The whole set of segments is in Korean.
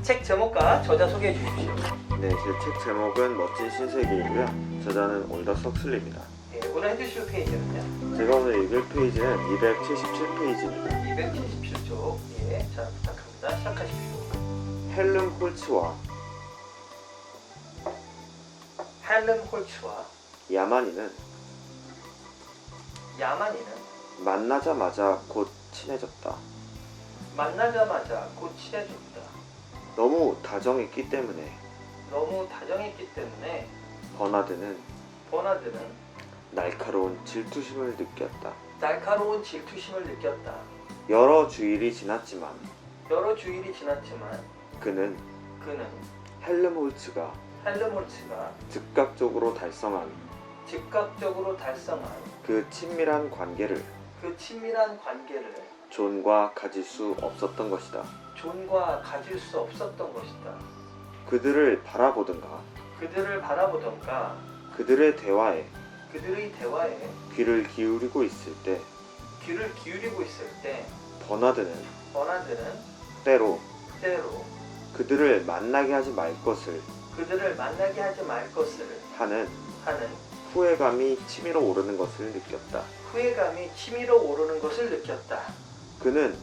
책 제목과 저자 소개해 주십시오. 네, 제 책 제목은 멋진 신세계이고요. 저자는 올더 석슬리입니다. 예, 오늘 해주실 페이지는요? 제가 오늘 읽을 페이지는 277페이지입니다. 277쪽. 예, 자 부탁합니다. 시작하십시오. 헬름 홀츠와 헬름 홀츠와 야만인은 야만인은 만나자마자 곧 친해졌다. 만나자마자 곧 친해졌다. 너무 다정했기 때문에 너무 다정했기 때문에 버나드는 날카로운 질투심을 느꼈다. 날카로운 질투심을 느꼈다. 여러 주일이 지났지만 여러 주일이 지났지만 그는 그는 헬름 홀츠가 헬름 홀츠가 즉각적으로 달성한 그 그 친밀한 관계를 존과 가질 수 없었던 것이다. 존과 가질 수 없었던 것이다. 그들을 바라보든가 그들의 대화에 귀를 기울이고 있을 때 버나드는 때로 그들을 만나게 하지 말 것을 하는 후회감이 치밀어 오르는 것을 느꼈다. 그는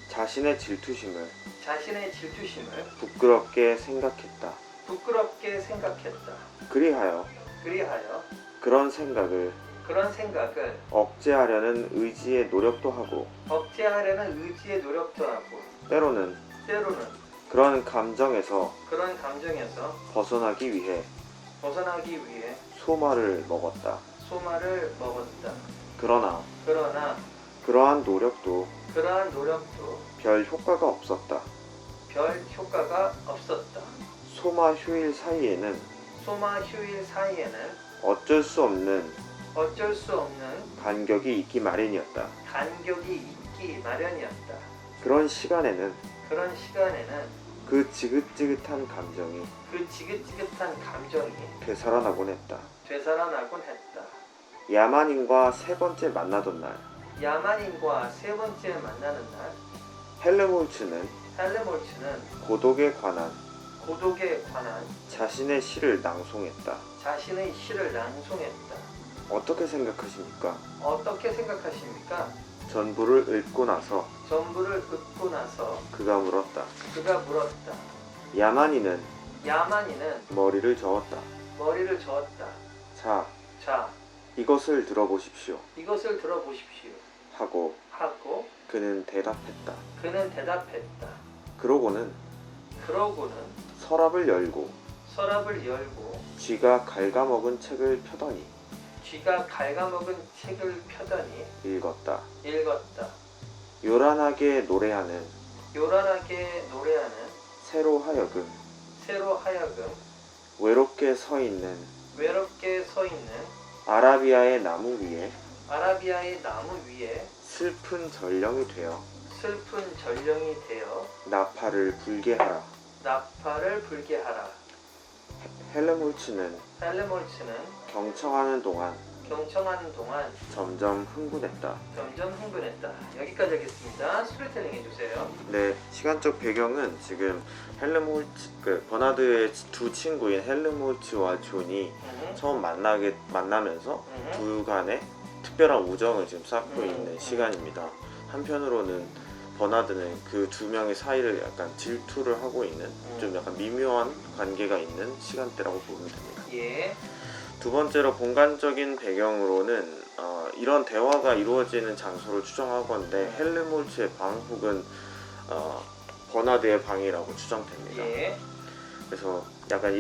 자신의 질투심을 부끄럽게 생각했다. 그리하여 그런 생각을 억제하려는 의지의 노력도 하고 때로는 그런 감정에서 벗어나기 위해 소마를 먹었다. 그러나 그러한 노력도 별 효과가 없었다. 소마 휴일 사이에는 어쩔 수 없는 간격이 있기 마련이었다. 그런 시간에는 그 지긋지긋한 감정이 되살아나곤 했다. 야만인과 세 번째 만나던 날 야만인과 세 번째 만나는 날 헬름 홀츠는 헬름 홀츠는 고독에 관한 고독에 관한 자신의 시를 낭송했다. 어떻게 생각하십니까? 전부를 읽고 나서 그가 물었다. 야만인은 머리를 저었다. 자, 이것을 들어보십시오. 하고 그는 대답했다. 그러고는 서랍을 열고 쥐가 갉아먹은 책을 펴더니 읽었다. 요란하게 노래하는 새로 하여금 외롭게 서 있는 아라비아의 나무 위에 슬픈 전령이 되어 나팔을 불게 하라. 헬름 홀츠는 경청하는 동안 점점 흥분했다. 여기까지 하겠습니다. 스토리텔링 해주세요. 네, 시간적 배경은 지금 헬름 홀츠, 버나드의 두 친구인 헬름 홀츠와 존이 처음 만나면서 두 간의 특별한 우정을 지금 쌓고 있는 시간입니다. 한편으로는 버나드는 그 두 명의 사이를 약간 질투를 하고 있는 좀 약간 미묘한 관계가 있는 시간대라고 보면 됩니다. 예. 두 번째로 공간적인 배경으로는 이런 대화가 이루어지는 장소를 추정하건대 헬름 홀츠의 방 혹은 버나드의 방이라고 추정됩니다. 예. 그래서 약간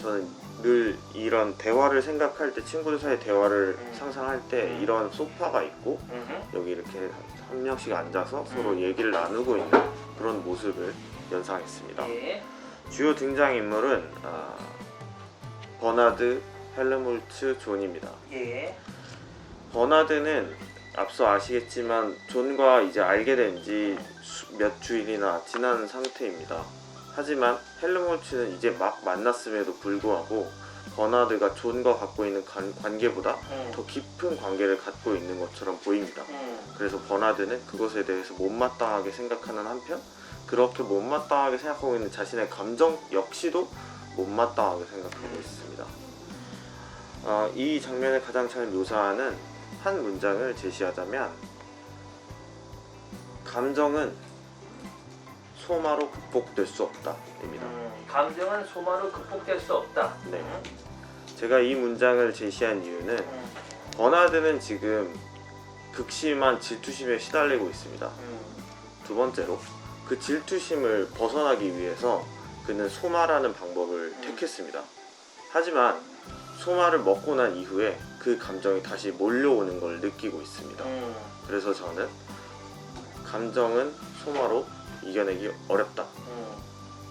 저는 늘 이런 대화를 생각할 때 친구들 사이 대화를 상상할 때 이런 소파가 있고 여기 이렇게 한 명씩 앉아서 서로 얘기를 나누고 있는 그런 모습을 연상했습니다. 예. 주요 등장인물은 버나드, 헬름 홀츠, 존입니다. 예. 버나드는 앞서 아시겠지만 존과 이제 알게 된 지 몇 주일이나 지난 상태입니다. 하지만 헬름 홀츠는 이제 막 만났음에도 불구하고 버나드가 존과 갖고 있는 관계보다 더 깊은 관계를 갖고 있는 것처럼 보입니다. 그래서 버나드는 그것에 대해서 못마땅하게 생각하는 한편 그렇게 못마땅하게 생각하고 있는 자신의 감정 역시도 못마땅하게 생각하고 있습니다. 이 장면을 가장 잘 묘사하는 한 문장을 제시하자면, 감정은 소마로 극복될 수 없다 입니다. 감정은 소마로 극복될 수 없다. 네. 제가 이 문장을 제시한 이유는 버나드는 지금 극심한 질투심에 시달리고 있습니다. 두 번째로 그 질투심을 벗어나기 위해서 그는 소마라는 방법을 택했습니다. 하지만 소마를 먹고 난 이후에 그 감정이 다시 몰려오는 걸 느끼고 있습니다. 그래서 저는 감정은 소마로 이겨내기 어렵다.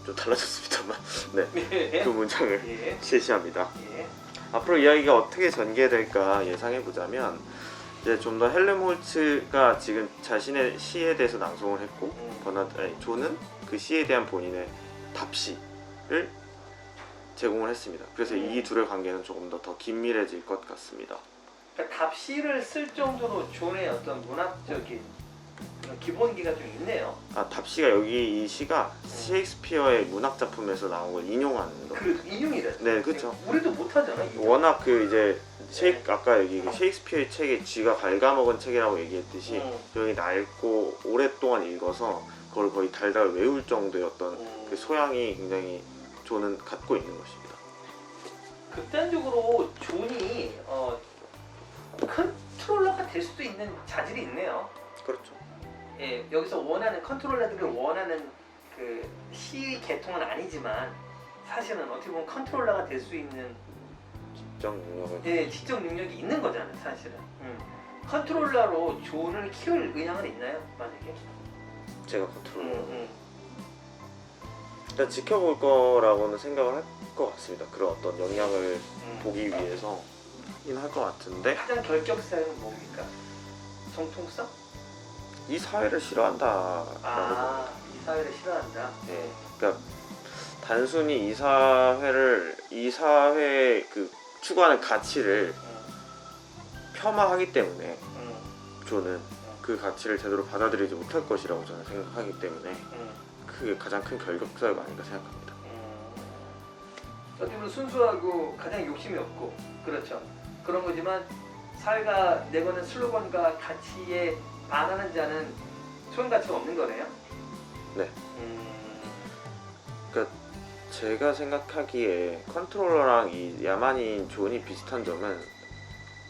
좀 달라졌습니다만 네, 그 문장을 예. 제시합니다. 예. 앞으로 이야기가 어떻게 전개될까 예상해보자면, 이제 좀 더 헬름홀츠가 지금 자신의 시에 대해서 낭송을 했고 존은 그 시에 대한 본인의 답시를 제공을 했습니다. 그래서 이 둘의 관계는 조금 더 긴밀해질 것 같습니다. 그러니까 답시를 쓸 정도로 존의 어떤 문학적인 그런 기본기가 좀 있네요. 답시가 여기 이 시가 셰익스피어의 문학 작품에서 나온 걸 인용하는 거. 그 인용이래. 네, 그렇죠. 우리도 못하잖아. 워낙 그 이제 아까 여기 셰익스피어의 책에 쥐가 갉아먹은 책이라고 얘기했듯이 여기 낡고 오랫동안 읽어서 그걸 거의 달달 외울 정도의 어떤 그 소양이 굉장히 존은 갖고 있는 것입니다. 극단적으로 존이 컨트롤러가 될 수도 있는 자질이 있네요. 그렇죠. 예, 여기서 원하는 컨트롤러들이 원하는 그 시 계통은 아니지만 사실은 어떻게 보면 컨트롤러가 될 수 있는 지적 능력은 예, 지적 능력이 있는 거잖아요, 사실은. 컨트롤러로 존을 키울 의향은 있나요, 만약에? 제가 컨트롤러 일단 지켜볼 거라고는 생각을 할 것 같습니다. 그런 어떤 영향을 보기 위해서긴 할 것 같은데, 가장 결격사유는 뭡니까? 정통성? 이 사회를 싫어한다라고 봅니다. 이 사회를 싫어한다. 네, 그러니까 단순히 이 사회의 그 추구하는 가치를 폄하하기 때문에 존은 그 가치를 제대로 받아들이지 못할 것이라고 저는 생각하기 때문에 그게 가장 큰 결격사유가 아닌가 생각합니다. 어떻게 보면 순수하고 가장 욕심이 없고, 그렇죠. 그런 거지만 사회가 내거는 슬로건과 가치에 반하는 자는 소용 가치가 없는 거네요. 네. 그러니까 제가 생각하기에 컨트롤러랑 이 야만인 존이 비슷한 점은,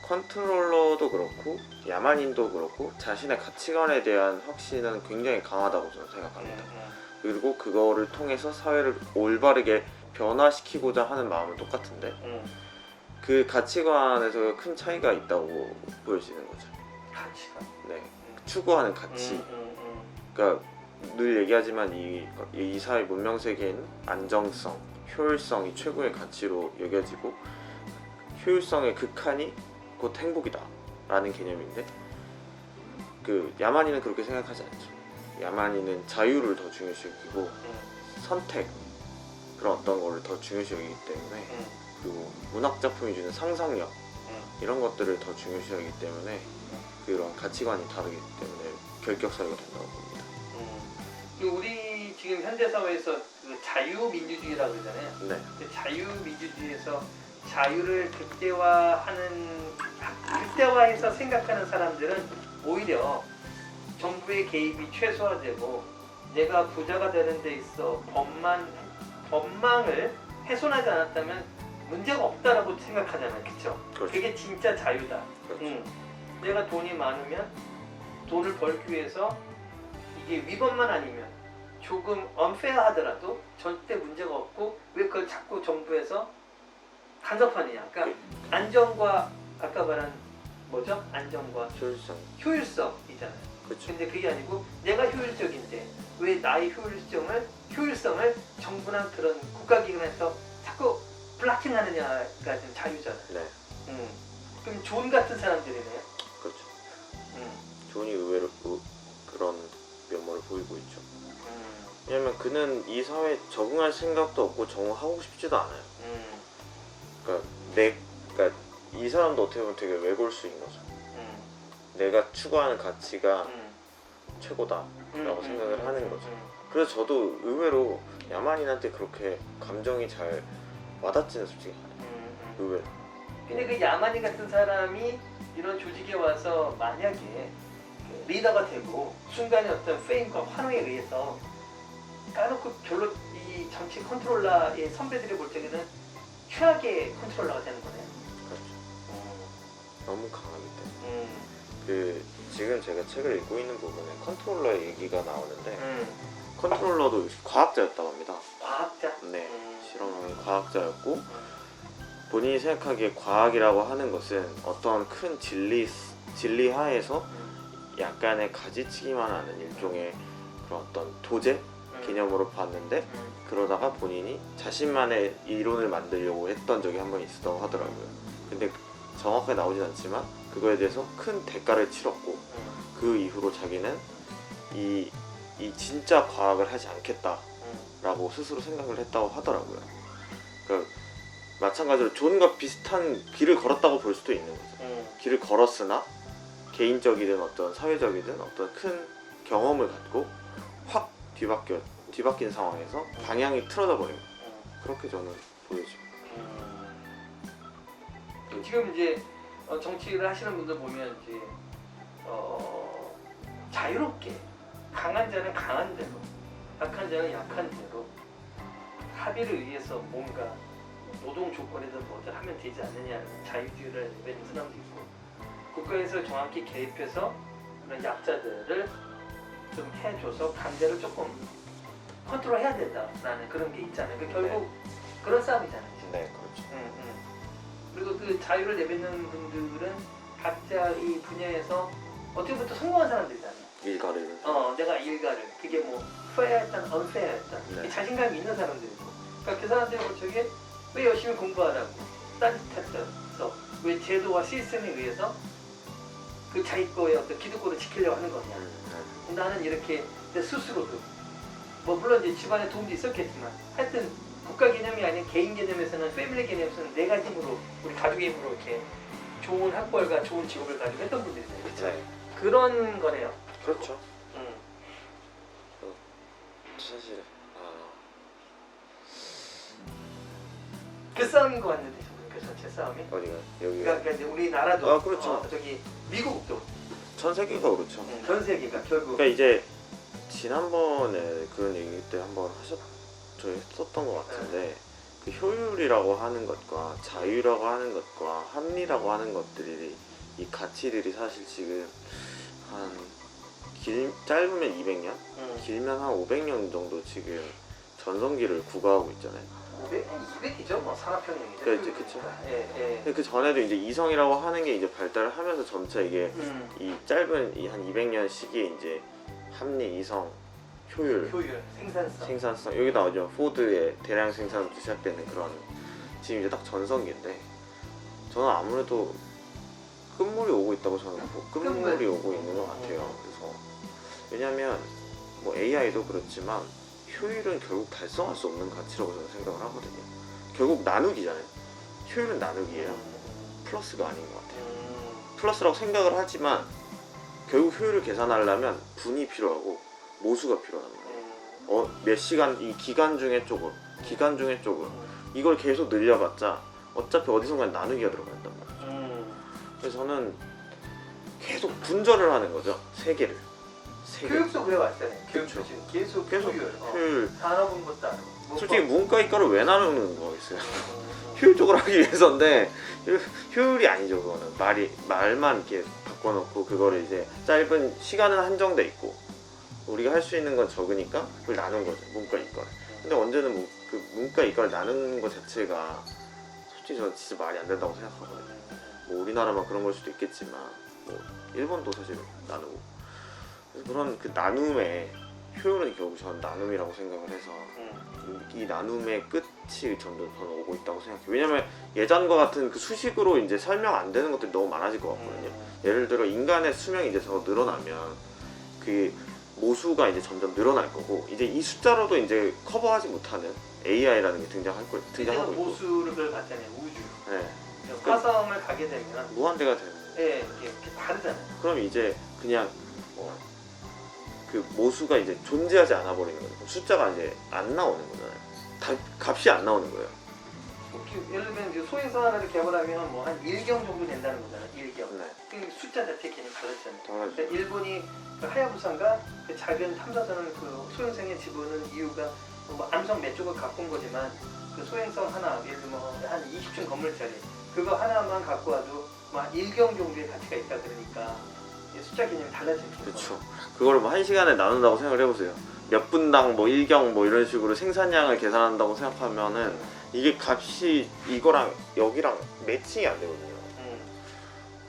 컨트롤러도 그렇고 야만인도 그렇고 자신의 가치관에 대한 확신은 굉장히 강하다고 저는 생각합니다. 그리고 그거를 통해서 사회를 올바르게 변화시키고자 하는 마음은 똑같은데 그 가치관에서 큰 차이가 있다고 보여지는 거죠. 가치관. 네, 추구하는 가치. 그러니까 늘 얘기하지만 이 사회 문명 세계에는 안정성, 효율성이 최고의 가치로 여겨지고, 효율성의 극한이 곧 행복이다 라는 개념인데, 그 야만인은 그렇게 생각하지 않죠. 야만인은 자유를 더 중요시 여기고 선택, 그런 어떤 거를 더 중요시 여기기 때문에, 그리고 문학 작품이 주는 상상력 이런 것들을 더 중요시 여기기 때문에 그런 가치관이 다르기 때문에 결격사유가 된다고 봅니다. 우리 지금 현대 사회에서 그 자유민주주의라고 그러잖아요. 네. 그 자유민주주의에서 자유를 극대화해서 생각하는 사람들은 오히려 정부의 개입이 최소화되고, 내가 부자가 되는 데 있어 법망을 훼손하지 않았다면 문제가 없다라고 생각하잖아요. 그렇죠? 그렇죠. 그게 진짜 자유다. 그렇죠. 내가 돈이 많으면 돈을 벌기 위해서 이게 위법만 아니면 조금 unfair하더라도 절대 문제가 없고, 왜 그걸 자꾸 정부에서 간섭하느냐. 그러니까 안정과, 아까 말한 뭐죠? 안정과 효율성이잖아요. 그렇죠. 근데 그게 아니고 내가 효율적인데 왜 나의 효율성을 정부나 그런 국가기관에서 자꾸 블락킹하느냐가 좀 자유잖아요. 네. 그럼 존 같은 사람들이네요. 그렇죠. 존이 의외로 그런 면모를 보이고 있죠. 왜냐면 그는 이 사회에 적응할 생각도 없고 적응하고 싶지도 않아요. 그러니까 이 사람도 어떻게 보면 되게 외골수인 거죠. 내가 추구하는 가치가 최고다라고 생각을 하는 거죠. 그래서 저도 의외로 야만인한테 그렇게 감정이 잘 와닿지는 솔직히 않아요. 의외로. 근데 그 야만인 같은 사람이 이런 조직에 와서 만약에 그 리더가 되고 순간에 어떤 페임과 환호에 의해서 까놓고 별로 이 정치 컨트롤러의 선배들이 볼 때는 최악의 컨트롤러가 되는 거네요. 그렇죠. 너무 강하기 때문에. 그 지금 제가 책을 읽고 있는 부분에 컨트롤러의 얘기가 나오는데 컨트롤러도 과학자였다고 합니다. 과학자? 네, 실험하는 과학자였고 본인이 생각하기에 과학이라고 하는 것은 어떤 큰 진리 하에서 약간의 가지치기만 하는 일종의 그런 어떤 도제 개념으로 봤는데 그러다가 본인이 자신만의 이론을 만들려고 했던 적이 한 번 있었다고 하더라고요. 근데 정확하게 나오진 않지만 그거에 대해서 큰 대가를 치렀고 그 이후로 자기는 이 진짜 과학을 하지 않겠다라고 스스로 생각을 했다고 하더라고요. 그러니까 마찬가지로 존과 비슷한 길을 걸었다고 볼 수도 있는 거죠. 길을 걸었으나 개인적이든 어떤 사회적이든 어떤 큰 경험을 갖고 확 뒤바뀐 상황에서 방향이 틀어져 버린 거예요. 그렇게 저는 보여지고. 지금 이제 정치를 하시는 분들 보면 이제 자유롭게 강한 자는 강한 대로, 약한 자는 약한 대로 합의를 위해서 뭔가 노동 조건에서 뭐든 하면 되지 않느냐는 자유주의를 내뱉는 사람도 있고 국가에서 정확히 개입해서 그런 약자들을 좀 해줘서 강자를 조금 컨트롤해야 된다라는 그런 게 있잖아요. 그 결국 그런 싸움이잖아요. 지금. 네, 그렇죠. 그리고 그 자유를 내뱉는 분들은 각자 이 분야에서 어떻게 보면 또 성공한 사람들이잖아요. 일가를. 내가 일가를 그게 뭐 페어했든 언페어했든 네. 자신감이 있는 사람들이고 그러니까 그 사람들이 볼 적에 왜 열심히 공부하라고 딴짓했어 왜 제도와 시스템에 의해서 그 자기 거의 어떤 기득권을 지키려고 하는 거냐. 나는 이렇게 내 스스로도 뭐 물론 이제 집안에 도움도 있었겠지만 하여튼 국가 개념이 아닌 개인 개념에서는 패밀리 개념에서는 내가 힘으로 우리 가족의 힘으로 이렇게 좋은 학벌과 좋은 직업을 가지고 했던 분들이잖아요. 그렇죠? 네. 그런 거네요. 그렇죠. 사실 그 싸움인 것 같는데 그 전체 싸움이. 어디가 여기가 그러니까 이제 우리나라도 그렇죠. 저기 미국도 전 세계가 그렇죠. 전 세계가 결국. 그러니까 이제 지난번에 그런 얘기 때 한번 저희 했었던 것 같은데 그 효율이라고 하는 것과 자유라고 하는 것과 합리라고 하는 것들이 이 가치들이 사실 지금 짧으면 200년, 길면 한 500년 정도 지금 전성기를 구가하고 있잖아요. 200이죠, 뭐 산업혁명이죠. 그렇죠, 그렇죠. 예. 그 전에도 이제 이성이라고 하는 게 이제 발달을 하면서 점차 이게 이 짧은 한 200년 시기에 이제 합리, 이성, 효율, 생산성 여기 나오죠. 포드의 대량 생산부터 시작되는 그런 지금 이제 딱 전성기인데 저는 아무래도 끝물이 오고 있다고 저는 끝물이 오고 있는 것 같아요. 그래서 왜냐하면 뭐 AI도 그렇지만 효율은 결국 달성할 수 없는 가치라고 저는 생각을 하거든요. 결국 나누기잖아요. 효율은 나누기예요. 플러스가 아닌 것 같아요. 플러스라고 생각을 하지만 결국 효율을 계산하려면 분이 필요하고 모수가 필요하단 말이에요. 몇 시간 이 기간 중에 조금 이걸 계속 늘려봤자 어차피 어디선가 나누기가 들어간단 말이에요. 그래서 저는 계속 분절을 하는 거죠. 세 개를. 교육도 그래 왔잖아요. 교육도 지금 계속 효율. 산업은 것도 아니고. 솔직히 문과 이과를 왜 나누는 거겠어요? 효율적으로 하기 위해서인데 효율이 아니죠. 그거는 말만 이렇게 바꿔놓고 그거를 이제 짧은 시간은 한정돼 있고 우리가 할 수 있는 건 적으니까 그걸 나눈 거죠. 문과 이과를. 근데 언제는 그 문과 이과를 나누는 것 자체가 솔직히 저는 진짜 말이 안 된다고 생각하거든요. 뭐 우리나라만 그런 걸 수도 있겠지만 뭐 일본도 사실 나누고 그래서 그런 그 나눔의 효율은 결국 저는 나눔이라고 생각을 해서 이 나눔의 끝이 점점 저는 오고 있다고 생각해요. 왜냐면 예전과 같은 그 수식으로 이제 설명 안 되는 것들이 너무 많아질 것 같거든요. 예를 들어 인간의 수명이 이제 더 늘어나면 그 모수가 이제 점점 늘어날 거고 이제 이 숫자로도 이제 커버하지 못하는 AI라는 게 등장하고 있고 모수를 갖잖아요. 우주. 네. 화성을 가게 되면 무한대가 되는. 네, 이렇게 다르잖아요. 그럼 이제 그냥 그 모수가 이제 존재하지 않아 버리는 거죠. 숫자가 이제 안 나오는 거잖아요. 값이 안 나오는 거예요. 예를 들면 그 소행성 하나를 개발하면 뭐 한 1경 정도 된다는 거잖아. 1경. 네. 그 숫자 자체 개념이 그렇잖아요. 당연하죠. 그러니까 일본이 그 하야부사인가 그 작은 탐사선을 그 소행성에 집어넣은 이유가 뭐 암석 몇 쪽을 갖고 온 거지만 그 소행성 하나 예를 들면 한 20층 건물짜리 그거 하나만 갖고 와도 막 1경 정도의 가치가 있다 그러니까 숫자 개념이 달라지는 거죠. 그렇죠. 그거를 뭐 1시간에 나눈다고 생각을 해보세요. 몇 분당 뭐 1경 뭐 이런 식으로 생산량을 계산한다고 생각하면은 이게 값이 이거랑 여기랑 매칭이 안 되거든요.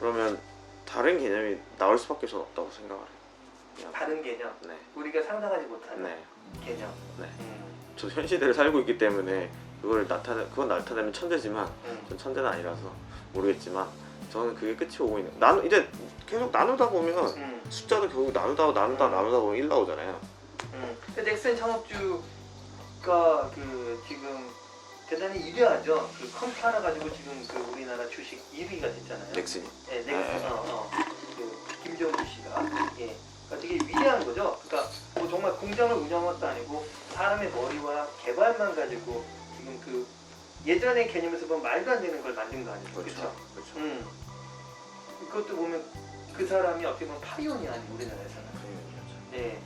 그러면 다른 개념이 나올 수밖에 저는 없다고 생각을 해요. 그냥. 다른 개념. 네. 우리가 상상하지 못하는 네. 개념. 네. 저 현 시대를 살고 있기 때문에 그걸 그건 나타내면 천재지만 전 천재는 아니라서 모르겠지만 저는 그게 끝이 오고 있는. 이제 계속 나누다 보면 숫자도 결국 나누다 보면 1 나오잖아요. 근데 넥슨 창업주가 그 지금 대단히 위대하죠. 그 컴퓨터 하나 가지고 지금 그 우리나라 주식 1위가 됐잖아요. 넥슨이? 네, 넥슨. 네. 그 김정주 씨가. 예. 그러니까 되게 위대한 거죠. 그러니까 뭐 정말 공장을 운영한 것도 아니고 사람의 머리와 개발만 가지고 지금 그 예전의 개념에서 보면 말도 안 되는 걸 만든 거 아니에요. 그렇죠. 그렇죠. 그것도 보면 그 사람이 어떻게 보면 파이오니아 아니에요, 우리나라에서는. 네.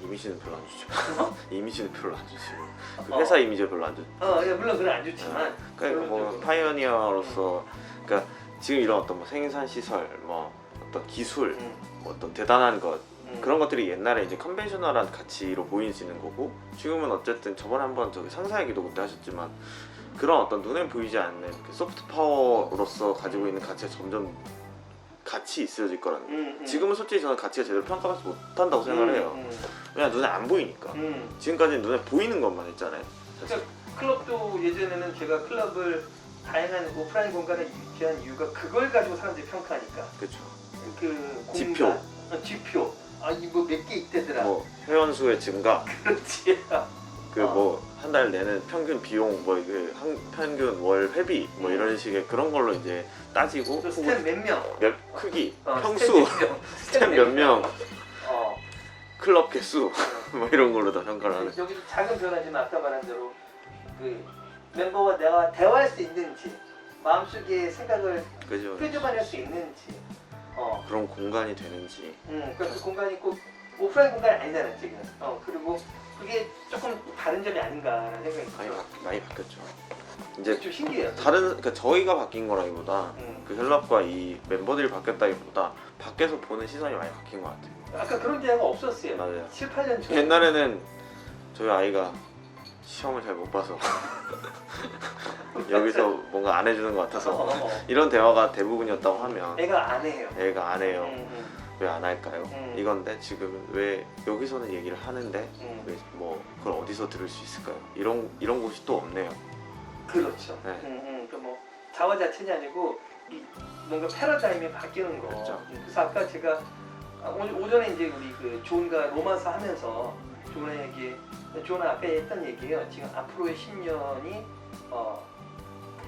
이미지는 별로 안 좋죠. 이미지는 별로 안 좋지. 그 회사 이미지가 별로 안 좋죠. 예, 물론 그건 안 좋지만. 그러니까 뭐 파이오니어로서 그러니까 지금 이런 어떤 뭐 생산 시설, 뭐 어떤 기술, 뭐 어떤 대단한 것 그런 것들이 옛날에 이제 컨벤셔널한 가치로 보이지는 거고 지금은 어쨌든 저번에 한번 저기 상사 얘기도 그때 하셨지만 그런 어떤 눈에 보이지 않는 그 소프트 파워로서 가지고 있는 가치가 점점 같이 있어질 거라는 거예요. 지금은 솔직히 저는 가치가 제대로 평가받지 못한다고 생각을 해요. 왜냐면 눈에 안 보이니까. 지금까지는 눈에 보이는 것만 했잖아요. 사실. 그러니까 클럽도 예전에는 제가 클럽을 다양한 오프라인 공간에 유치한 이유가 그걸 가지고 사람들이 평가하니까. 그렇죠. 그 지표. 지표. 아니 뭐 몇 개 있대더라. 뭐 회원수의 증가. 그렇지. 그 뭐 한 달 내는 평균 비용 뭐 그 평균 월 회비 뭐 이런 식의 그런 걸로 이제 따지고 스텝 몇 명, 몇 크기, 평수, 스텝 몇 명, 클럽 개수 뭐 이런 걸로 다 평가를 하는. 여기 작은 변화지만 아까 말한 대로 그 멤버와 내가 대화할 수 있는지 마음속에 생각을 그죠. 끄집어낼 수 있는지 그런 공간이 되는지. 그러니까 그 공간이 꼭 오프라인 공간이 아니잖아요 지금. 그리고 그게 조금 다른 점이 아닌가라는 생각이 들어요. 많이 바뀌었죠. 이제 좀 신기해요. 그러니까 저희가 바뀐 거라기보다 그 헬럽과 이 멤버들이 바뀌었다기보다 밖에서 보는 시선이 많이 바뀐 것 같아요. 아까 그런 대화가 없었어요. 맞아요. 7, 8년 전에. 옛날에는 저희 아이가 시험을 잘 못 봐서 여기서 뭔가 안 해주는 것 같아서 이런 대화가 대부분이었다고 하면 애가 안 해요. 애가 안 해요. 왜 안 할까요? 이건데 지금은 왜 여기서는 얘기를 하는데 왜 뭐 그걸 어디서 들을 수 있을까요? 이런 곳이 또 없네요. 그렇죠. 네. 그러니까 뭐 자화자찬이 아니고 뭔가 패러다임이 바뀌는 거. 그렇죠. 그래서 아까 제가 오전에 이제 우리 그 존과 로마서 하면서 존 앞에 했던 얘기예요. 지금 앞으로의 10년이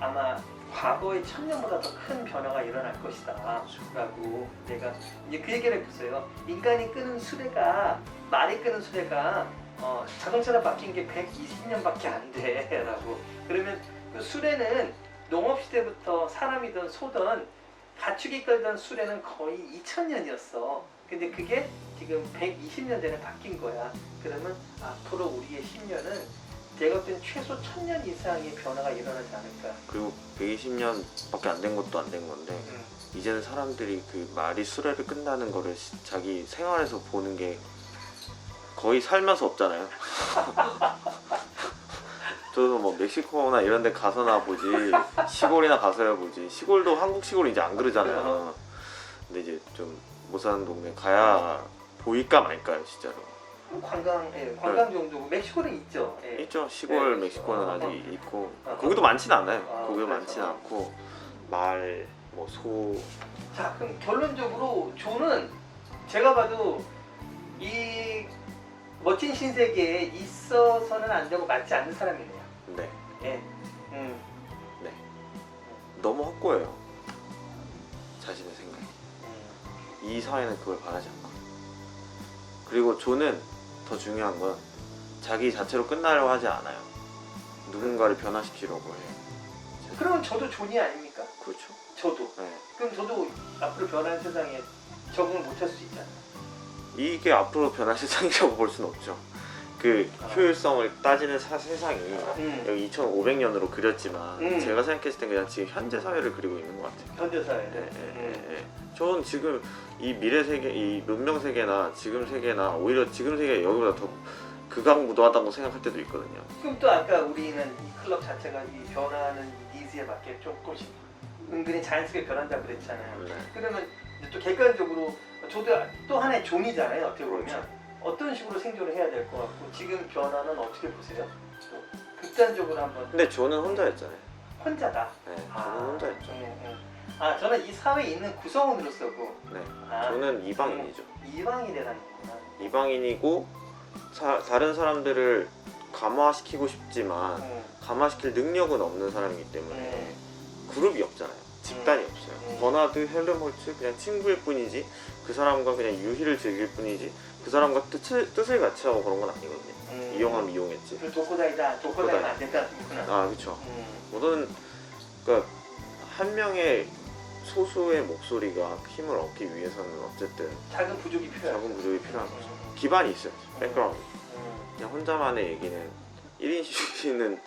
아마 과거의 1000년보다 더 큰 변화가 일어날 것이다 라고 내가 이제 그 얘기를 했어요. 인간이 끄는 수레가 말이 끄는 수레가 자동차로 바뀐 게 120년밖에 안 돼 라고. 그러면 그 수레는 농업시대부터 사람이든 소든 가축이 끌던 수레는 거의 2000년이었어. 근데 그게 지금 120년 전에 바뀐 거야. 그러면 앞으로 우리의 10년은 제가 볼 땐 최소 1000년 이상의 변화가 일어나지 않을까. 그리고 120년밖에 안 된 것도 안 된 건데 이제는 사람들이 그 말이 수레를 끈다는 거를 자기 생활에서 보는 게 거의 살면서 없잖아요. 저도 뭐 멕시코나 이런 데 가서나 보지 시골이나 가서야 보지. 시골도 한국 시골 이제 안 그러잖아요. 근데 이제 좀 못 사는 동네 가야 보일까 말까요 진짜로. 관광 정도고 멕시코는 있죠. 예. 있죠. 시골 멕시코는 아직 있고 거기도 많진 않아요. 거기도 많진 않고 말, 뭐 소. 자 그럼 결론적으로 존은 제가 봐도 이 멋진 신세계에 있어서는 안 되고 맞지 않는 사람이네요. 네. 예. 네. 너무 확고해요. 자신의 생각. 이 사회는 그걸 바라지 않고. 그리고 존은 더 중요한 건 자기 자체로 끝나려고 하지 않아요. 누군가를 변화시키려고 해요. 그러면 저도 존이 아닙니까? 그렇죠. 저도. 네. 그럼 저도 앞으로 변하는 세상에 적응을 못할 수 있잖아요. 이게 앞으로 변할 세상이라고 볼 수는 없죠. 그 효율성을 따지는 세상이 여기 2500년으로 그렸지만 제가 생각했을 땐 그냥 지금 현재 사회를 그리고 있는 것 같아요. 현대 사회. 저는 지금 이 미래 세계, 이 문명 세계나 지금 세계나 오히려 지금 세계가 여기보다 더 극악무도하다고 생각할 때도 있거든요. 그럼 또 아까 우리는 이 클럽 자체가 이 변화하는 니즈에 맞게 조금씩 은근히 자연스럽게 변한다고 그랬잖아요. 네. 그러면 이제 또 객관적으로 저도 또 하나의 존이잖아요. 어떻게 보면 그렇죠. 어떤 식으로 생존을 해야 될 것 같고 지금 변화는 어떻게 보세요? 또 극단적으로 한번 근데 저는 혼자였잖아요. 혼자다. 네, 저는 혼자였죠. 아 저는 이 사회에 있는 구성원으로서고 네, 아, 저는 이방인이죠. 이방인이라는 거구나. 이방인이고 다른 사람들을 감화시키고 싶지만 감화시킬 능력은 없는 사람이기 때문에 그룹이 없잖아요. 집단이 없어요. 버나드, 헬름홀츠 그냥 친구일 뿐이지 그 사람과 그냥 유희를 즐길 뿐이지 그 사람과 뜻을 같이 하고 그런 건 아니거든요. 이용하면 이용했지. 그 독고다이다. 독고다이는 안 된다는 거구나. 아 그렇죠. 모든 그러니까 한 명의 소수의 목소리가 힘을 얻기 위해서는 어쨌든 작은 부족이 필요해요. 작은 부족이 필요한 거죠. 기반이 있어요. 백그라운드. 그냥 혼자만의 얘기는 1인 시위는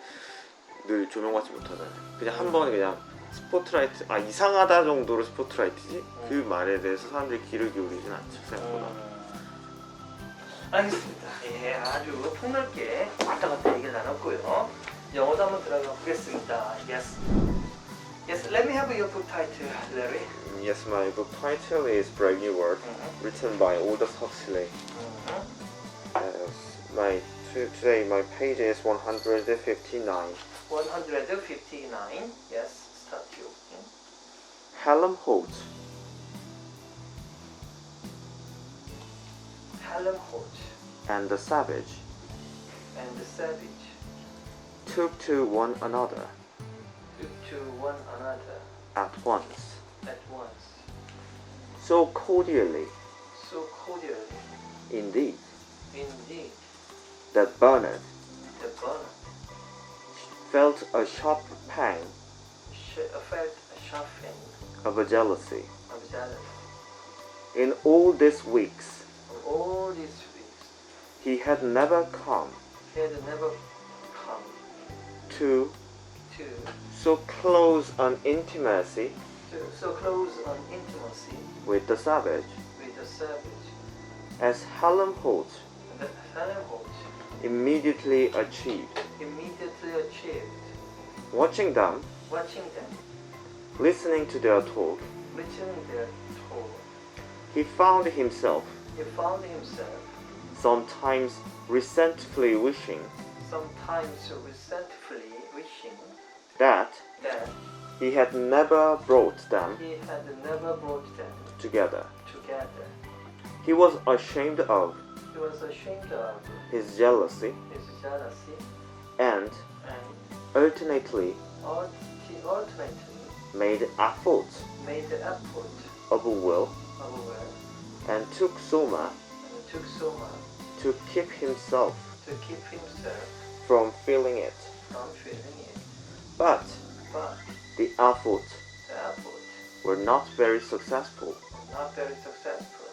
늘 조명받지 못하잖아요. 그냥 한 번 그냥 스포트라이트 이상하다 정도로 스포트라이트지 그 말에 대해서 사람들이 귀를 기울이진 않죠 생각보다. 알겠습니다. 예, 아주 폭넓게 왔다 갔다 얘기를 나눴고요. 영어도 한번 들어가 보겠습니다. Yes. Yes, let me have your book title, Larry. Yes, my book title is Brave New World, written by Aldous Huxley. Today my page is 159. 159. Yes, start you. Helmholtz. Helmholtz And the savage and the savage took to one another took to one another at once, at once, so cordially so cordially, indeed indeed, that Bernard the burner felt a sharp pang felt a sharp pain of a jealousy. of jealousy. In all these weeks Of all these weeks, he had never come he had never come to to so close an intimacy so close an intimacy with the savage with the savage as Helmholtz that Helmholtz immediately achieved. immediately achieved. Watching them, Watching them, listening to their talk, listening their talk, he found himself he found himself sometimes resentfully wishing sometimes resentfully wishing that that he had never brought them he had never brought them together. together. He was ashamed of He was ashamed of his jealousy his jealousy and and alternately ultimately made efforts made the effort of will of will and took Soma and took so much to keep himself to keep himself from feeling it. from feeling it. But But the efforts the effort were not very successful, was not very successful.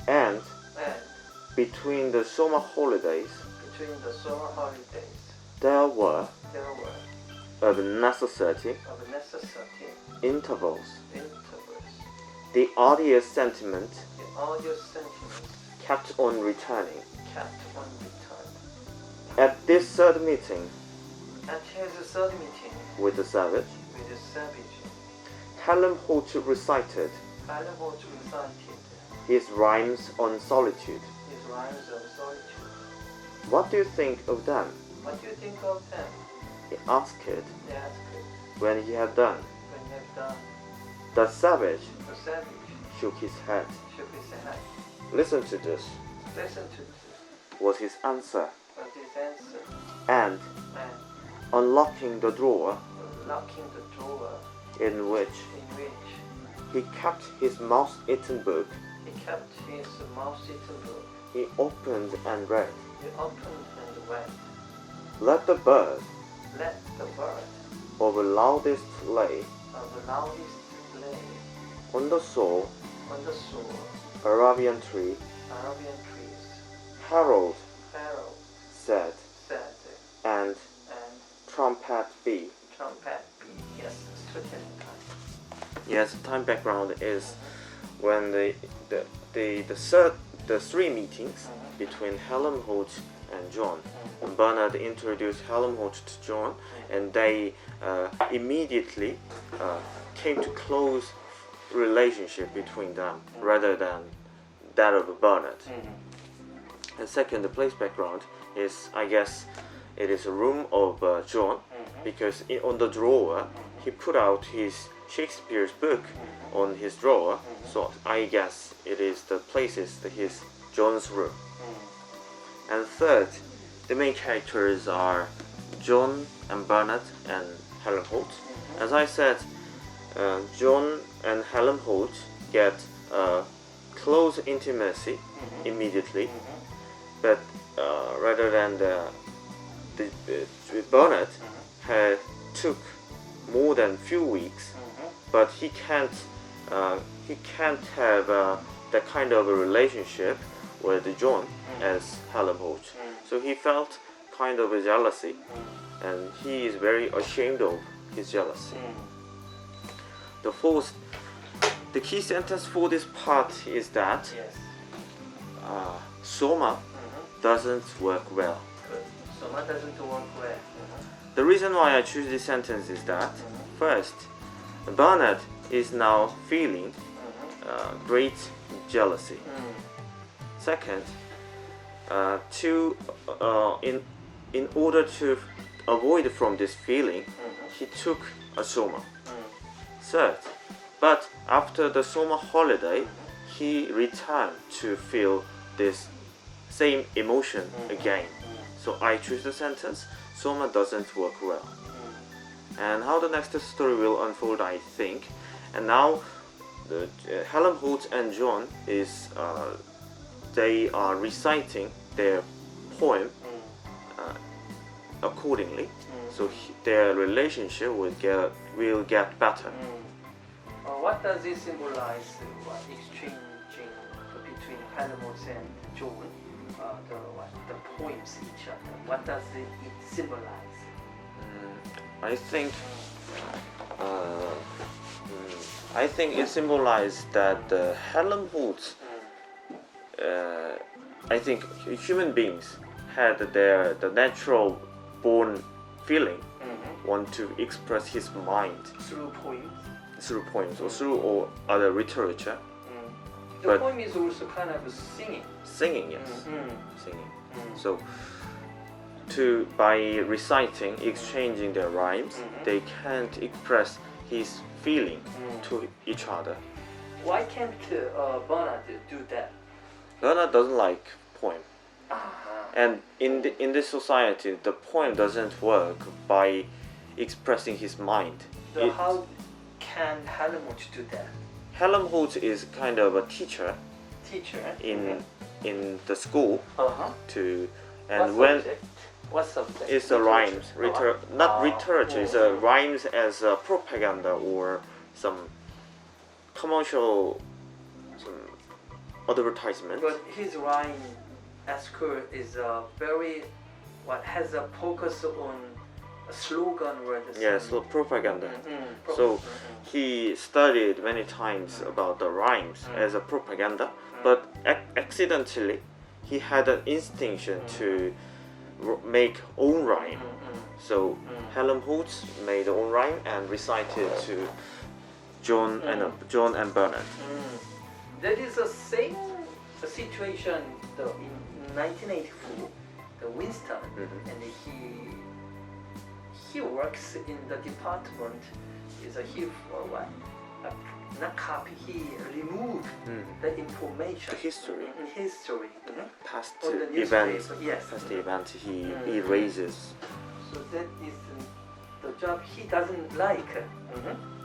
and And between the summer holidays between the summer holidays, there were there were of necessity of necessity intervals. intervals. The odious sentiment The audio sentiments kept on returning. kept on return. At this third meeting At his third meeting with the savage, with the savage, Helmholtz recited Helmholtz recited his rhymes on solitude. his rhymes of solitude. What do you think of them? What do you think of them? He asked They asked when he had done. when he had done. The savage The savage shook his head. shook his head. Listen to this, Listen to this was his answer. was his answer. And And unlocking the drawer locking the drawer in which in which he kept his mouse-eaten book, he kept his mouse-eaten book, he opened and read. He opened and read. Let the bird Let the bird of loudest lay of the loudest lay on the soul on the soil, Arabian tree. Arabian trees. Herald Pharaoh said, said, and and trumpet be. trumpet be. Yes, certain time. Yes, time background is when the three meetings between Helmholtz and John. And Bernard introduced Helmholtz to John, and they immediately came to close relationship between them rather than that of Bernard. And second, the place background is, I guess, it is a room of John, because on the drawer he put out his Shakespeare's book on his drawer, so I guess it is the places that his John's room. And third, the main characters are John and Bernard and Helmholtz. As I said, John and Helmholtz get close intimacy immediately, but rather than Bernard took more than few weeks, but he can't have that kind of a relationship with John as Helmholtz. So he felt kind of a jealousy, and he is very ashamed of his jealousy. The key sentence for this part is that Yes. Soma doesn't work well. Good. Soma doesn't work well. The reason why I choose this sentence is that first, Bernard is now feeling great jealousy. Second, in order to avoid from this feeling, he took a Soma. Third, but after the Soma holiday, he returned to feel this same emotion again. So I choose the sentence, Soma doesn't work well. And how the next story will unfold, I think. And now, Helmholtz and John they are reciting their poem accordingly. So their relationship will get better. What does it symbolize? Exchanging between Helmholtz and John, the poems each other. What does it symbolize? I think it symbolizes that Helmholtz. I think human beings had the natural born feeling, want to express his mind Through poems. through poems or through other literature. The But- poem is also kind of singing. Singing, yes, singing. So, by reciting, exchanging their rhymes, they can't express his feeling to each other. Why can't Bernard do that? Bernard doesn't like poem, and in this society, the poem doesn't work by expressing his mind. So how can Helmholtz do that? Helmholtz is kind of a teacher Teacher. in the school and what subject? What subject? it's a rhymes, not literature. It's a oh. rhymes as a propaganda or some commercial, some advertisement. But his rhyme at school is has a focus on a slogan word. Yes, so propaganda. So he studied many times about the rhymes as a propaganda, but accidentally he had an instinct to make own rhyme. So Helmholtz made own rhyme and recited to John and Bernard. That is the same situation in 1984. The Winston, and he works in the department. Not copy. He removed the information. The history. History. Past On the events. newspaper, yes. Past event he erases. So that is the job he doesn't like.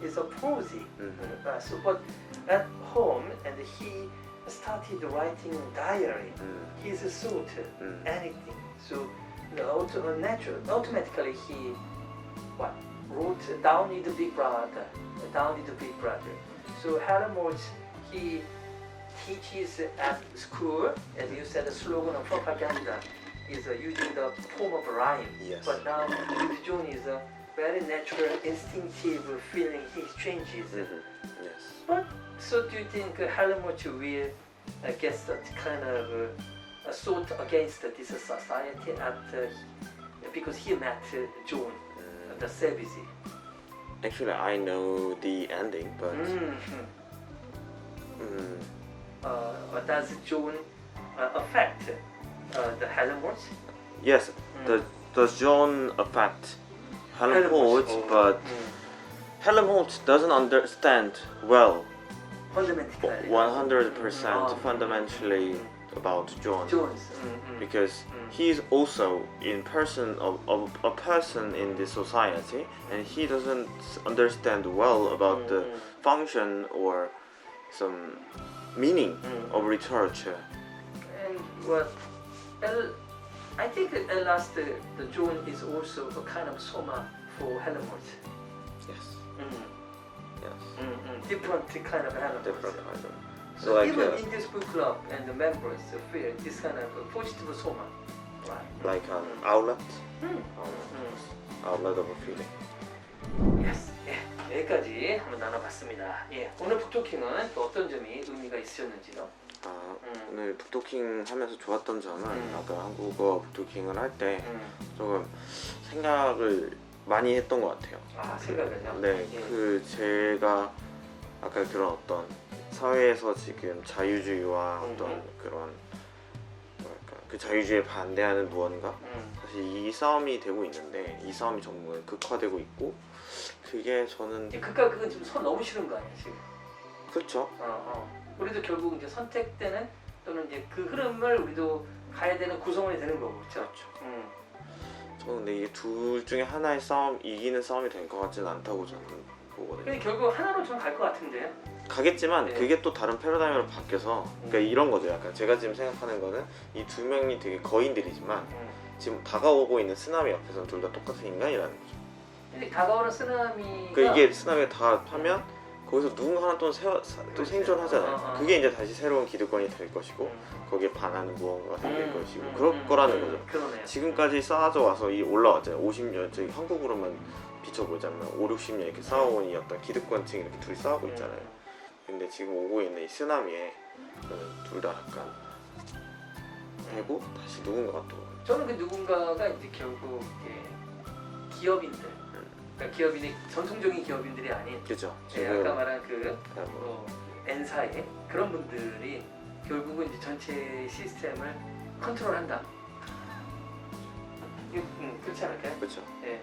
It's a prosy. But at home, and he started writing diary. His thought, anything. So automatically he wrote down in the Big Brother, So Helmholtz, he teaches at school, as you said, the slogan of propaganda is using the form of rhyme. Yes. But now with John is a very natural, instinctive feeling he exchanges. Yes. But so do you think Helmholtz will get that kind of assault against this society because he met John, the Sevizi? Actually, I know the ending, but Does John affect the Helmholtz? yes, does John affect Helmholtz, but Helmholtz doesn't understand well Fundamentally. 100% fundamentally about John, Jones. because he's also in person of a person in this society, and he doesn't understand well about the function or some meaning of literature. And what? I think at last the John is also a kind of soma for Helmholtz. Yes. Yes. Different kind of Helmholtz. Different kind of. So like even in this book club and the members feel this kind of positive soma, right? like an outlet, outlet of a feeling. Yes. 예, 여기까지 한번 나눠봤습니다. 예, 오늘 북토킹은 또 어떤 점이 의미가 있으셨는지요? 오늘 북토킹 하면서 좋았던 점은 아까 한국어 북토킹을 할 때 조금 생각을 많이 했던 것 같아요. 아, 생각을요? 네, 예. 그 제가 아까 그런 어떤 사회에서 지금 자유주의와 어떤 그런 뭐랄까 그 자유주의에 반대하는 무언가 사실 이 싸움이 되고 있는데 이 싸움이 정말 극화되고 있고 그게 저는 그니까 그건 지금 선 너무 싫은 거 아니야 지금? 그렇죠. 우리도 결국 이제 선택되는 또는 이제 그 흐름을 우리도 가야 되는 구성원이 되는 거고, 그렇죠? 저는 근데 이게 둘 중에 하나의 싸움 이기는 싸움이 될 것 같지는 않다고 저는 보거든요. 근데 결국 하나로 좀 갈 것 같은데요? 가겠지만 네. 그게 또 다른 패러다임으로 바뀌어서 그러니까 이런 거죠. 약간 제가 지금 생각하는 거는 이 두 명이 되게 거인들이지만 지금 다가오고 있는 쓰나미 옆에서는 둘 다 똑같은 인간이라는 거죠. 근데 다가오는 쓰나미가 그 이게 쓰나미가 다 하면 거기서 누군가 하나 또 생존하잖아요. 그게 이제 다시 새로운 기득권이 될 것이고 거기에 반하는 무언가가 생길 것이고 그럴 거라는 거죠. 그러네요. 지금까지 쌓아져 와서 이 올라왔잖아요. 50년 저희 한국으로만 비춰보자면 5, 60년 이렇게 쌓아온 이 어떤 기득권층 이렇게 둘이 싸우고 있잖아요. 근데 지금 오고 있는 이 쓰나미에 둘 다 약간 되고 다시 누군가가 또 저는 그 누군가가 이제 결국 기업인들, 그러니까 기업인이 전통적인 기업인들이 아닌 그죠. 예, 아까 말한 그 뭐, N사의 그런 분들이 결국은 이제 전체 시스템을 컨트롤한다. 그렇지 않을까요? 그렇죠. 예.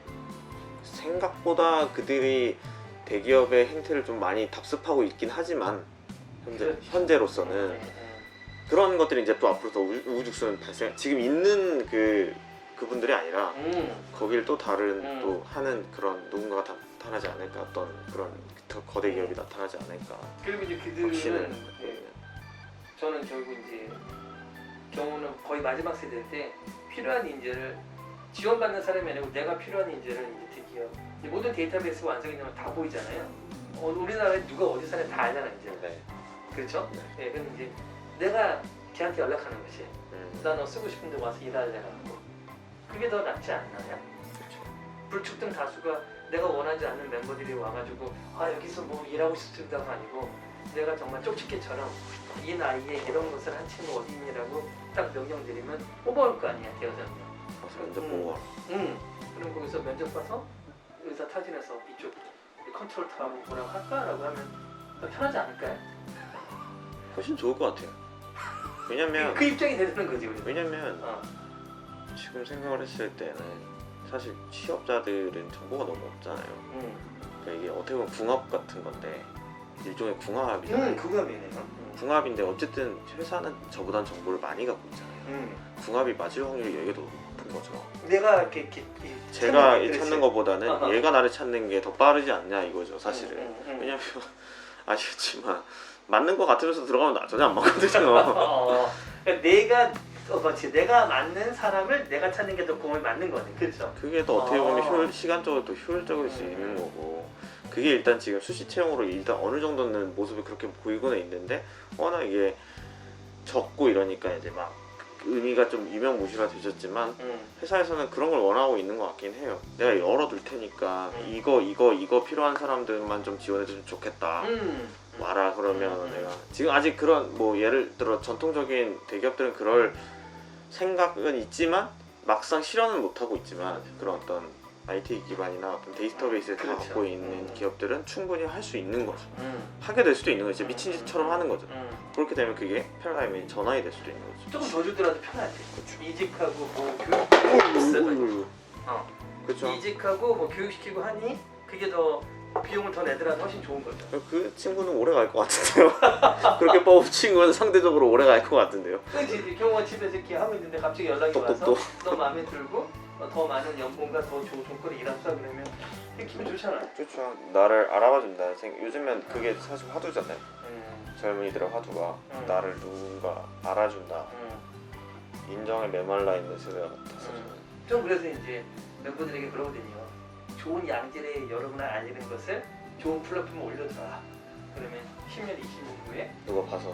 생각보다 그들이 대기업의 행태를 좀 많이 답습하고 있긴 하지만 현재로서는 그런 것들이 이제 또 앞으로 더 우후죽순 발생 지금 있는 그분들이 아니라 거길 또 다른 또 하는 그런 누군가가 나타나지 않을까 어떤 그런 더 거대 기업이 나타나지 않을까. 그리고 이제 그들은 저는 결국 이제 경우는 거의 마지막 세대 때 필요한 인재를 지원받는 사람이 아니고 내가 필요한 인재를 이제 드디어 이제 모든 데이터베이스 완성이 되면 다 보이잖아요. 우리나라에 누가 어디 사는지 다 알잖아 이제. 네. 그렇죠? 네. 그럼 이제 내가 걔한테 연락하는 거지. 나 너 쓰고 싶은데 와서 일하려고. 그게 더 낫지 않나요? 그렇죠. 불특정 다수가 내가 원하지 않는 멤버들이 와가지고 여기서 뭐 일하고 싶다가 아니고 내가 정말 쪽집게처럼 이 나이에 이런 것을 한 친구 어디 있냐라고 딱 명령 드리면 뽑아올 거 아니야 대여자면. 면접 보고 그럼 거기서 면접 봐서 의사 타진해서 이쪽 컨트롤 타고 뭐라고 할까라고 하면 더 편하지 않을까요? 훨씬 좋을 것 같아요. 왜냐면 그 입장이 되는 거지 우리. 왜냐면 지금 생각을 했을 때는 사실 취업자들은 정보가 너무 없잖아요. 그러니까 이게 어떻게 보면 궁합 같은 건데 일종의 궁합이잖아요. 궁합이네요. 궁합인데 어쨌든 회사는 저보단 정보를 많이 갖고 있잖아요. 궁합이 맞을 확률이 되게 높은 거죠. 내가 이렇게 제가 찾는 것보다는 얘가 나를 찾는 게 더 빠르지 않냐 이거죠 사실은. 왜냐면 아시겠지만 맞는 거 같으면서 들어가면 나 전혀 안 맞거든요. 그러니까 내가 그렇지. 내가 맞는 사람을 내가 찾는 게 더 공을 맞는 거네. 그렇죠? 그게 더 어떻게 보면 시간적으로 더 효율적일 수 있는 거고, 그게 일단 지금 수시 채용으로 일단 어느 정도는 모습이 그렇게 보이고는 있는데 워낙 이게 적고 이러니까 이제 막 의미가 좀 유명무실화 되셨지만 회사에서는 그런 걸 원하고 있는 것 같긴 해요. 내가 열어둘 테니까 이거 필요한 사람들만 좀 지원해주면 좋겠다. 와라 그러면 내가 지금 아직 그런 뭐 예를 들어 전통적인 대기업들은 그럴 생각은 있지만 막상 실현은 못하고 있지만 그런 어떤 IT 기반이나 어떤 데이터베이스를 다 그렇죠. 갖고 있는 기업들은 충분히 할 수 있는 거죠. 하게 될 수도 있는 거죠. 미친 짓처럼 하는 거죠. 그렇게 되면 그게 패러다임이 전환이 될 수도 있는 거죠. 조금 더 주더라도 편하지. 그렇죠. 이직하고 뭐 교육 그렇죠. 이직하고 뭐 교육시키고 하니 그게 더 비용을 더 내더라도 훨씬 좋은 거죠. 그 친구는 오래 갈 것 같은데요. 그렇게 뽑은 친구는 상대적으로 오래 갈 것 같은데요. 그렇지. 경호가 집에서 이렇게 하고 있는데 갑자기 연락이 와서 너 마음에 들고 더 많은 연봉과 더 좋은 조건을 일합사 그러면 기분 좋잖아요. 좋죠. 나를 알아봐준다는 생각. 요즘엔 그게 사실 화두잖아요. 젊은이들의 화두가 나를 누군가 알아준다. 인정에 메말라 있는 세대 같아서 좀 그래서 이제 멤버들에게 그러거든요. 좋은 양질의 여러분을 알리는 것을 좋은 플랫폼에 올려둬라. 그러면 10년, 20년 후에 누가 봐서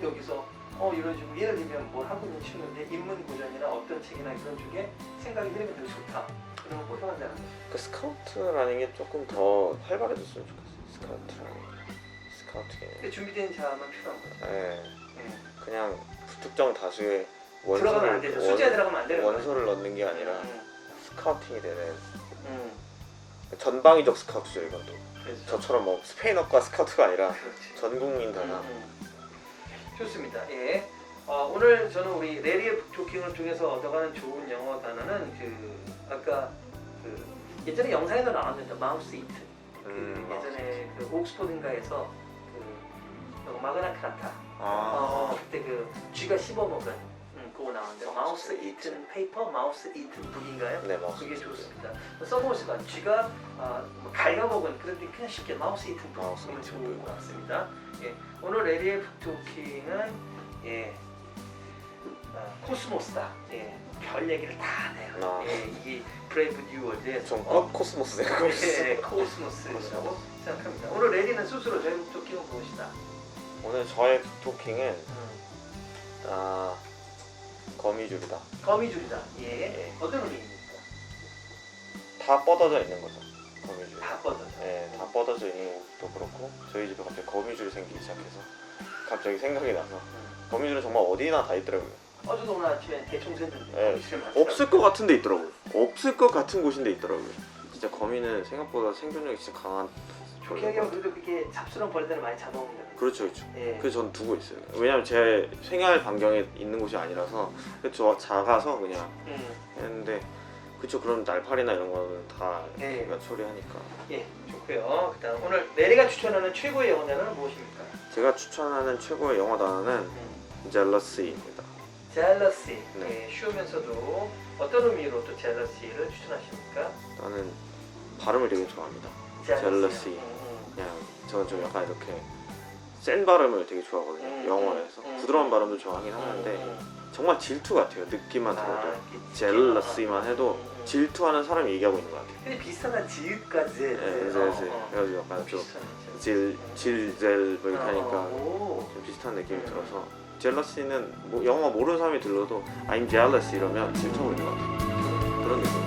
여기서 이런 식으로 예를 들면 뭘 하고 있는 친구인데 인문 고전이나 어떤 책이나 그런 쪽에 생각이 흐르면 되게 좋다. 그러면 고생한다는 거죠. 그 스카우트라는 게 조금 더 활발해졌으면 좋겠어요. 스카우트에. 근데 준비된 자만 필요한 거죠. 네. 그냥 특정 다수의 들어가면 안 되죠. 숫자에 들어가면 안 되는 거예요. 원소를 넣는 게 아니라 스카우팅이 되는 전방위적 스카우트죠. 이건 또 그래서 저처럼 뭐 스페인어과 스카우트가 아니라 그렇지. 전 국민 단합. 좋습니다. 예. 오늘 저는 우리 레리의 북토킹을 통해서 얻어가는 좋은 영어 단어는 아까 예전에 영상에도 나왔는데 마우스 이트. 예전에 옥스포드인가에서 마그나 카타. 그때 쥐가 씹어먹은 그거 나왔는데 마우스 이튼 페이퍼, 마우스 이튼 북인가요? 네, 마우스. 그게 좋습니다. 써보시다. 쥐가 갉아먹은 그런데 그냥 쉽게 마우스 이튼 북 마우스 보면 이튼 좋을 북. 것 같습니다. 예. 오늘 레리의 북토킹은 코스모스다. 예. 별 얘기를 다 하네요. 예. 이게 브레이브 뉴 월드에서 코스모스 코스모스라고 생각합니다. 오늘 레리는 스스로 저희 북토킹을 무엇이다? 오늘 저의 북토킹은 거미줄이다. 거미줄이다. 예. 어떤 의미입니까? 다 뻗어져 있는 거죠. 거미줄. 다 뻗어져. 네, 다 뻗어져 있는 것도 그렇고 저희 집에 갑자기 거미줄이 생기기 시작해서 갑자기 생각이 나서 거미줄은 정말 어디나 다 있더라고요. 저도 오늘 아침에 대청소했는데 네, 없을 것 같은 데 있더라고요. 없을 것 같은 곳인데 있더라고요. 진짜 거미는 생각보다 생존력이 진짜 강한. 좋게 하면 그래도 그렇게 잡스러운 벌레들을 많이 잡아먹는다. 그렇죠, 그렇죠. 예. 그래서 전 두고 있어요. 왜냐면 제 생활 반경에 있는 곳이 아니라서 저 작아서 그냥 했는데 그쵸. 그럼 날파리나 이런 거는 다 예. 제가 처리하니까. 예, 좋고요. 그다음 오늘 레리가 추천하는 최고의 영어 단어는 무엇입니까? 제가 추천하는 최고의 영어 단어는 젤러시입니다. jealousy. 네. 예, 쉬우면서도 어떤 의미로 또 jealousy를 추천하십니까? 저는 발음을 되게 좋아합니다. jealousy. 그냥 저는 좀 약간 이렇게 센 발음을 되게 좋아하거든요. 영어에서 부드러운 발음도 좋아하긴 하는데 정말 질투 같아요. 듣기만 들어도 젤러시만 해도 질투하는 사람이 얘기하고 있는 것 같아요. 근데 비슷하다. 지읒까지. 네, 그래가지고 약간 좀 질젤 뭐 이렇게 하니까 좀 비슷한 느낌이 들어서 젤러시는 뭐 영어 모르는 사람이 들러도 I'm jealous 이러면 질투하고 있는 것 같아요. 그런 느낌.